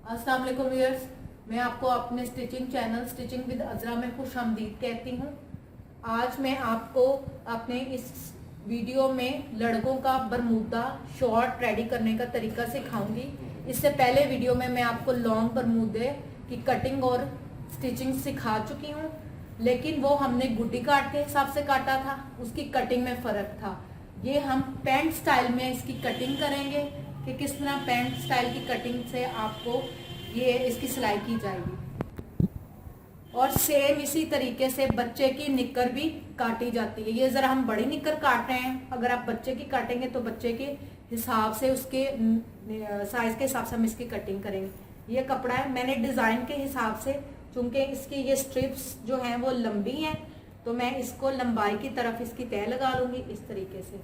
अस्सलाम वालेकुम व्यूअर्स, मैं आपको अपने स्टिचिंग चैनल स्टिचिंग विद अजरा में खुशामदीद कहती हूँ। आज मैं आपको अपने इस वीडियो में लड़कों का बरमूदा शॉर्ट रेडी करने का तरीका सिखाऊंगी। इससे पहले वीडियो में मैं आपको लॉन्ग बरमूदे की कटिंग और स्टिचिंग सिखा चुकी हूँ, लेकिन वो हमने गुड्डी काट के हिसाब से काटा था, उसकी कटिंग में फ़र्क था। ये हम पैंट स्टाइल में इसकी कटिंग करेंगे कि किस तरह पैंट स्टाइल की कटिंग से आपको ये इसकी सिलाई की जाएगी। और सेम इसी तरीके से बच्चे की निक्कर भी काटी जाती है। ये ज़रा हम बड़ी निक्कर काट रहे हैं, अगर आप बच्चे की काटेंगे तो बच्चे के हिसाब से उसके साइज के हिसाब से हम इसकी कटिंग करेंगे। ये कपड़ा है, मैंने डिज़ाइन के हिसाब से, चूंकि इसकी ये स्ट्रिप्स जो हैं वो लंबी हैं, तो मैं इसको लंबाई की तरफ इसकी तय लगा लूंगी इस तरीके से।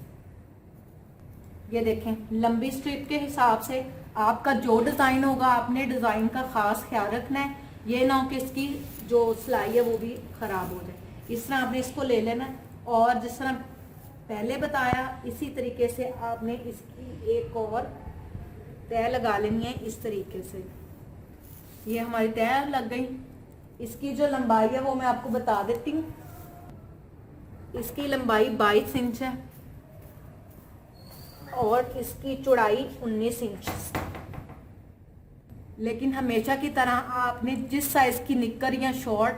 ये देखें, लंबी स्ट्रिप के हिसाब से आपका जो डिज़ाइन होगा आपने डिज़ाइन का ख़ास ख्याल रखना है। ये ना हो कि इसकी जो सिलाई है वो भी ख़राब हो जाए। इस तरह आपने इसको ले लेना है और जिस तरह पहले बताया इसी तरीके से आपने इसकी एक और तय लगा लेनी है इस तरीके से। ये हमारी तय लग गई। इसकी जो लंबाई है वो मैं आपको बता देती हूँ। इसकी लंबाई 22 इंच है और इसकी चौड़ाई 19 इंच। लेकिन हमेशा की तरह आपने जिस साइज की निक्कर या शॉर्ट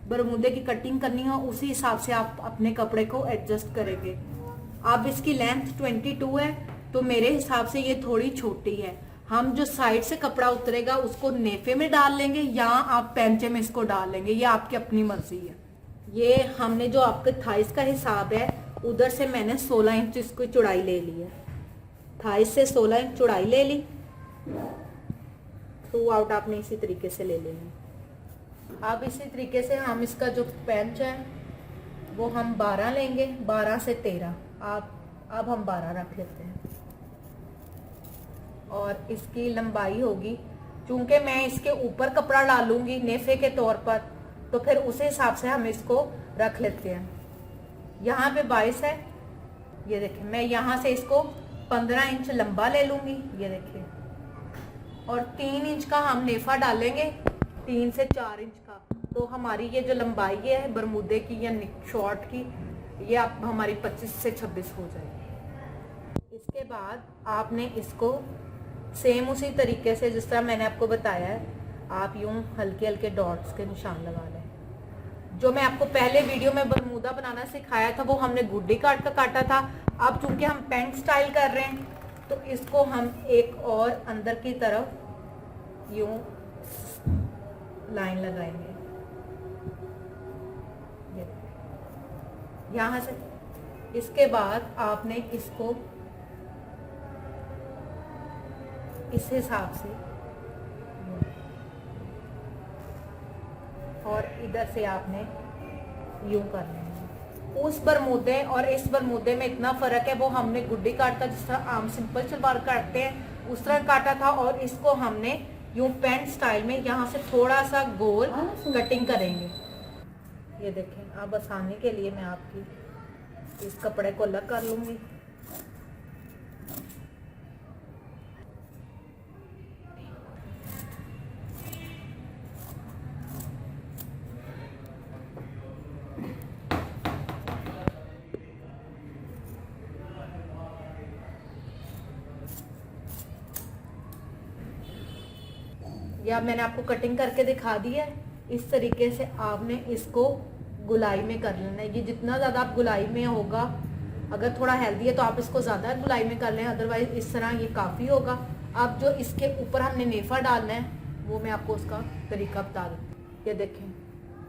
बरमूदे की कटिंग करनी हो उसी हिसाब से आप अपने कपड़े को एडजस्ट करेंगे। अब इसकी लेंथ 22 है, तो मेरे हिसाब से ये थोड़ी छोटी है। हम जो साइड से कपड़ा उतरेगा उसको नेफे में डाल लेंगे या आप पैंचे में इसको डाल लेंगे, ये आपकी अपनी मर्जी है। ये हमने जो आपके थाइस का हिसाब है उधर से मैंने 16 इंच इसकी चौड़ाई ले ली है। थाइस से 16 इंच चौड़ाई ले ली। थ्रू आउट आपने इसी तरीके से ले लेनी। अब इसी तरीके से हम इसका जो पैंच है वो हम 12 लेंगे, 12 से 13। अब हम 12 रख लेते हैं। और इसकी लंबाई होगी, चूंकि मैं इसके ऊपर कपड़ा डालूंगी नेफे के तौर पर, तो फिर उस हिसाब से हम इसको रख लेते हैं। यहाँ पे 22 है, ये देखिए मैं यहाँ से इसको 15 इंच लंबा ले लूंगी, ये देखिए। और 3 इंच का हम नेफा डालेंगे, 3 से 4 इंच का, तो हमारी ये जो लंबाई है बरमूदे की या शॉर्ट की, ये आप हमारी 25 से 26 हो जाएगी। इसके बाद आपने इसको सेम उसी तरीके से जिस तरह मैंने आपको बताया है, आप यूं हल्के हल्के डॉट्स के निशान लगा लें। जो मैं आपको पहले वीडियो में बरमूदा बनाना सिखाया था वो हमने गुड्डी काट का काटा था। अब चूंकि हम पैंट स्टाइल कर रहे हैं तो इसको हम एक और अंदर की तरफ यूं लाइन लगाएंगे यहां से। इसके बाद आपने इसको इस हिसाब से और इधर से आपने यूं कर लेना। उस बरमूदे और इस बरमूदे में इतना फर्क है, वो हमने गुड्डी काटा जिस तरह आम सिंपल सलवार काटते हैं उस तरह काटा था, और इसको हमने यूं पैंट स्टाइल में यहाँ से थोड़ा सा गोल कटिंग करेंगे। ये देखें, अब आसानी के लिए मैं आपकी इस कपड़े को अलग कर लूंगी। या मैंने आपको कटिंग करके दिखा दी है। इस तरीके से आपने इसको गुलाई में कर लेना है। ये जितना ज़्यादा आप गुलाई में होगा, अगर थोड़ा हेल्दी है तो आप इसको ज़्यादा गुलाई में कर लें, अदरवाइज इस तरह ये काफ़ी होगा। अब जो इसके ऊपर हमने नेफा डालना है वो मैं आपको उसका तरीका बता दूँ। ये देखें,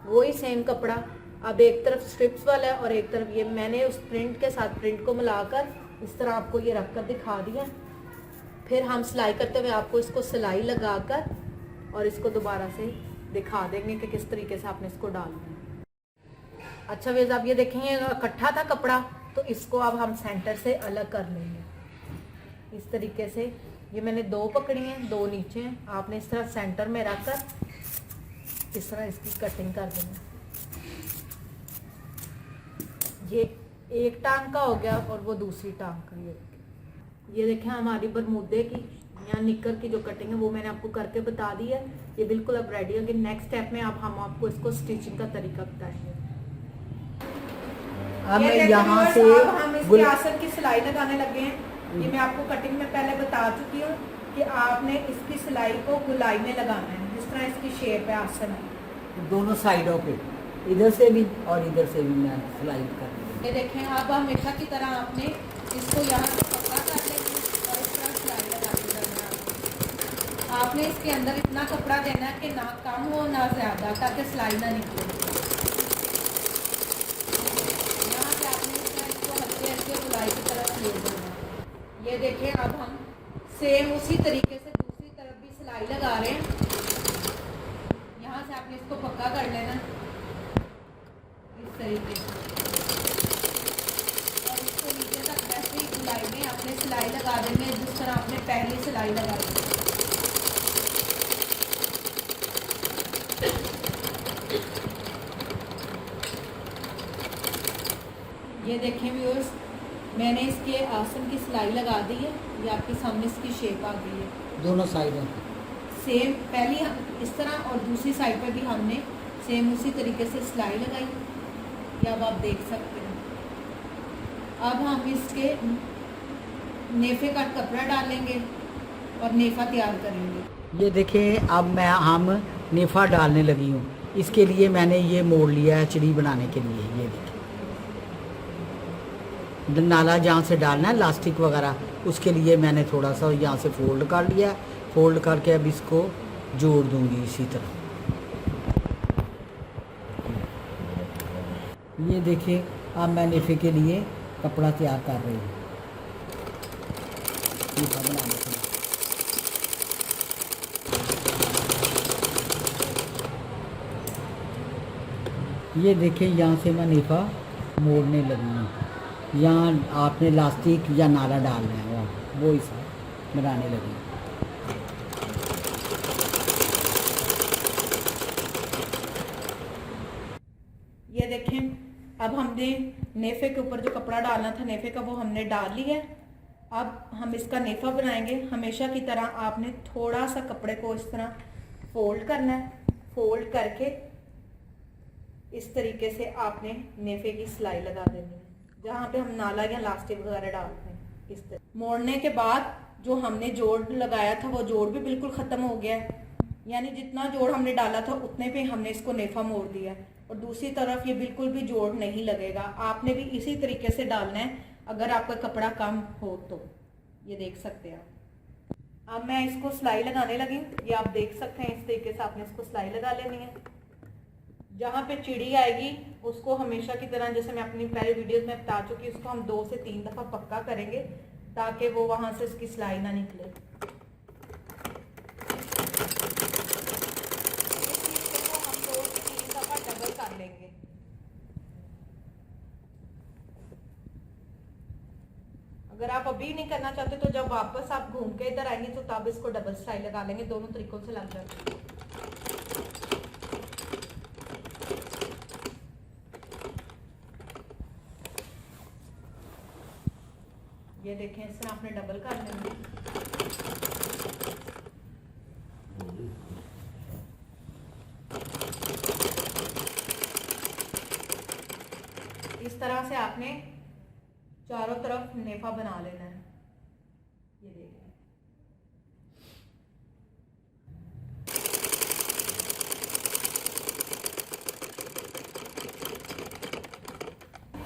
वही सेम कपड़ा, अब एक तरफ स्ट्रिप्स वाला है और एक तरफ ये मैंने उस प्रिंट के साथ प्रिंट को मिलाकर इस तरह आपको ये रख कर दिखा दिया। फिर हम सिलाई करते हुए आपको इसको सिलाई लगाकर और इसको दोबारा से दिखा देंगे कि किस तरीके से आपने इसको डालना है। अच्छा वेज, आप ये देखेंगे इकट्ठा था कपड़ा, तो इसको अब हम सेंटर से अलग कर लेंगे इस तरीके से। ये मैंने 2 पकड़ी हैं, 2 नीचे हैं। आपने इस तरह सेंटर में रखकर इस तरह इसकी कटिंग कर देंगे। ये एक टांग का हो गया और वो दूसरी टांग का। ये देखें हमारी बरमूदे की यहाँ निकर की जो कटिंग है वो मैंने आपको करके बता दी है। ये बिल्कुल अब रेडी है। नेक्स्ट स्टेप में अब हम आपको इसको स्टिचिंग का तरीका बताएंगे। अब मैं यहाँ से हम इसके आसन की सिलाई लगाने लगे हैं। ये मैं आपको कटिंग में पहले बता चुकी हूँ कि आपने इसकी सिलाई को गुलाई में लगाना है, जिस तरह इसकी शेप है आसन है। दोनों साइडों पे, इधर से भी और इधर से भी मैं सिलाई कर रही हूँ। ये देखें, अब हमेशा की तरह आपने इसको यहाँ से पकड़ा कर लेंगे और इस तरह सिलाई लगा के जाना है। आपने इसके अंदर इतना कपड़ा देना है कि ना कम हो ना ज़्यादा, ताकि सिलाई ना निकले। यहाँ से आपने इसको हल्के हल्के गुलाई की तरफ ले जाना है। ये देखें, अब हम सेम उसी तरीके से दूसरी तरफ भी सिलाई लगा रहे हैं। यहाँ से आपने इसको पक्का कर लेना इस तरीके से, और इसको नीचे तक ऐसे ही गुलाई में आपने सिलाई लगा देनी है, जिस तरह आपने पहली सिलाई लगाई। ये देखें व्यूअर्स, मैंने इसके आसन की सिलाई लगा दी है। ये आपके सामने इसकी शेप आ गई है। दोनों साइडों सेम पहली इस तरह और दूसरी साइड पे भी हमने सेम उसी तरीके से सिलाई लगाई। ये अब आप देख सकते हैं। अब हम इसके नेफे का कपड़ा डालेंगे और नेफा तैयार करेंगे। ये देखें, अब हम नेफा डालने लगी हूँ। इसके लिए मैंने ये मोड़ लिया है चड़ी बनाने के लिए। ये देखिए, नाला जहाँ से डालना है लास्टिक वगैरह, उसके लिए मैंने थोड़ा सा यहाँ से फोल्ड कर लिया। फोल्ड करके अब इसको जोड़ दूंगी इसी तरह। ये देखिए, अब मैं नेफे के लिए कपड़ा तैयार कर रही हूँ नेफा बनाने के लिए। ये देखिए, यहाँ से मैं नेफा मोड़ने लगी हूँ। यहाँ आपने लास्टिक या नाला डालना है, वो हिसाब बनाने लगी। ये देखें, अब हमने नेफे के ऊपर जो कपड़ा डालना था नेफे का, वो हमने डाल लिया है। अब हम इसका नेफा बनाएंगे। हमेशा की तरह आपने थोड़ा सा कपड़े को इस तरह फोल्ड करना है। फोल्ड करके इस तरीके से आपने नेफे की सिलाई लगा देनी है, जहाँ पे हम नाला या लास्टिक वगैरह डालते हैं। इस तरह मोड़ने के बाद जो हमने जोड़ लगाया था वो जोड़ भी बिल्कुल ख़त्म हो गया है। यानी जितना जोड़ हमने डाला था उतने पे हमने इसको नेफा मोड़ दिया है। और दूसरी तरफ ये बिल्कुल भी जोड़ नहीं लगेगा। आपने भी इसी तरीके से डालना है अगर आपका कपड़ा कम हो तो। ये देख सकते हैं आप। अब मैं इसको सिलाई लगाने लगी। ये आप देख सकते हैं, इस तरीके से आपने इसको सिलाई लगा लेनी है। जहाँ पे चिड़ी आएगी उसको हमेशा की तरह, जैसे मैं अपनी पहले वीडियोस में बता चुकी, उसको हम 2 से 3 दफ़ा पक्का करेंगे ताकि वो वहाँ से इसकी सिलाई ना निकले। हम 2 से 3 दफ़ा डबल कर लेंगे। अगर आप अभी नहीं करना चाहते तो जब वापस आप घूम के इधर आएंगे तो तब इसको डबल सिलाई लगा लेंगे। दोनों तरीकों से लग जाती है। ये देखें, इससे आपने डबल कर लेंगे। इस तरह से आपने चारों तरफ नेफा बना लेना है। ये देखिए,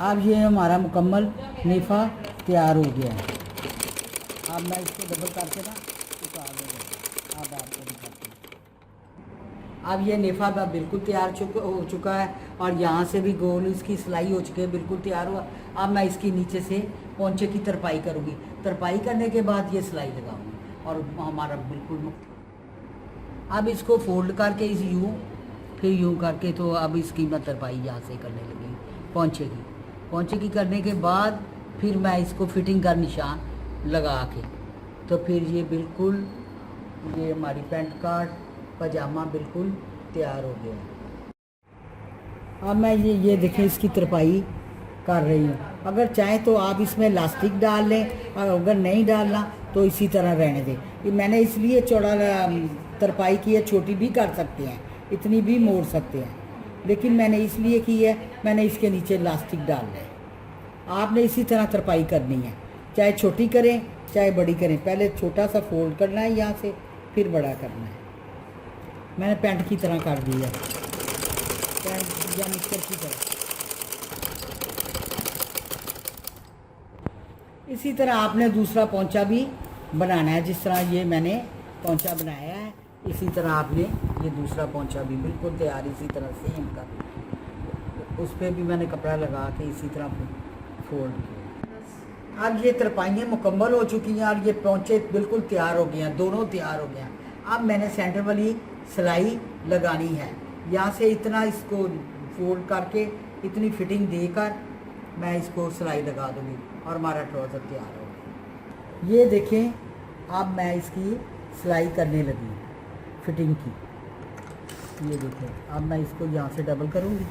अब ये हमारा मुकम्मल नेफा तैयार हो गया है। अब मैं इसको डबल करके ना उतार दूँगा। अब आपको दिखाती हूँ। अब ये नेफा बिल्कुल तैयार हो चुका है और यहाँ से भी गोल इसकी सिलाई हो चुकी है, बिल्कुल तैयार हुआ। अब मैं इसकी नीचे से पोंचे की तरपाई करूँगी। तरपाई करने के बाद ये सिलाई लगाऊंगी और हमारा बिल्कुल। अब इसको फोल्ड करके इस यूँ फिर यूँ करके, तो अब इसकी मैं तरपाई यहाँ से करने लगी पोंचे की करने के बाद फिर मैं इसको फिटिंग का निशान लगा के, तो फिर ये बिल्कुल ये हमारी पैंट कार्ड पजामा बिल्कुल तैयार हो गया है। अब मैं ये देखें इसकी तरपाई कर रही हूँ। अगर चाहें तो आप इसमें इलास्टिक डाल लें और अगर नहीं डालना तो इसी तरह रहने दें। ये मैंने इसलिए चौड़ा तरपाई की है, छोटी भी कर सकते हैं, इतनी भी मोड़ सकते हैं, लेकिन मैंने इसलिए की है, मैंने इसके नीचे इलास्टिक डालना है। आपने इसी तरह तरपाई करनी है, चाहे छोटी करें चाहे बड़ी करें। पहले छोटा सा फोल्ड करना है यहाँ से, फिर बड़ा करना है। मैंने पैंट की तरह कर दी है, पैंट या निक्कर की तरह। इसी तरह आपने दूसरा पोंचा भी बनाना है। जिस तरह ये मैंने पोंचा बनाया है, इसी तरह आपने ये दूसरा पोंचा भी बिल्कुल तैयार इसी तरह सेम कर, उस पर भी मैंने कपड़ा लगा के इसी तरह फोल्ड किया। अब ये तरपाइयाँ मुकम्मल हो चुकी हैं और ये पोंचे बिल्कुल तैयार हो गए हैं, दोनों तैयार हो गए हैं। अब मैंने सेंटर वाली सिलाई लगानी है, यहाँ से इतना इसको फोल्ड करके इतनी फिटिंग देकर मैं इसको सिलाई लगा दूँगी और हमारा ट्राउज़र तैयार हो गया। ये देखें, अब मैं इसकी सिलाई करने लगी फिटिंग की। ये देखें, अब मैं इसको यहाँ से डबल करूँगी,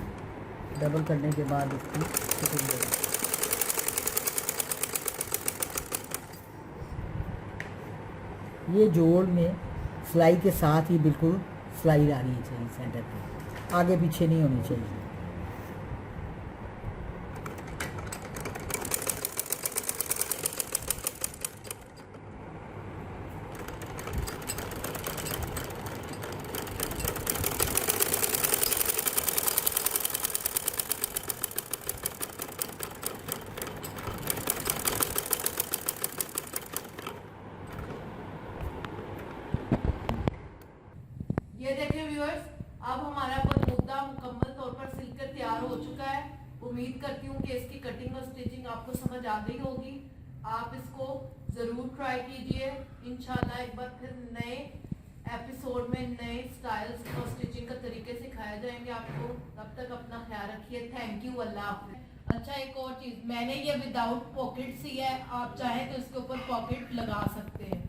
डबल करने के बाद इसकी फिटिंग लगी। ये जोड़ में सिलाई के साथ ही बिल्कुल सिलाई आनी चाहिए सेंटर पे, आगे पीछे नहीं होनी चाहिए। ये देखें व्यूअर्स, अब हमारा बरमूदा मुकम्मल तौर पर सिलकर तैयार हो चुका है। उम्मीद करती हूँ कि इसकी कटिंग और स्टिचिंग आपको समझ आ गई होगी। आप इसको ज़रूर ट्राई कीजिए। इंशाल्लाह एक बार फिर नए एपिसोड में नए स्टाइल्स और स्टिचिंग का तरीके सिखाए जाएंगे आपको। तब तक अपना ख्याल रखिए। थैंक यू, अल्लाह हाफ़िज़। अच्छा, एक और चीज़, मैंने ये विदाउट पॉकेट सी है, आप चाहें तो इसके ऊपर पॉकेट लगा सकते हैं।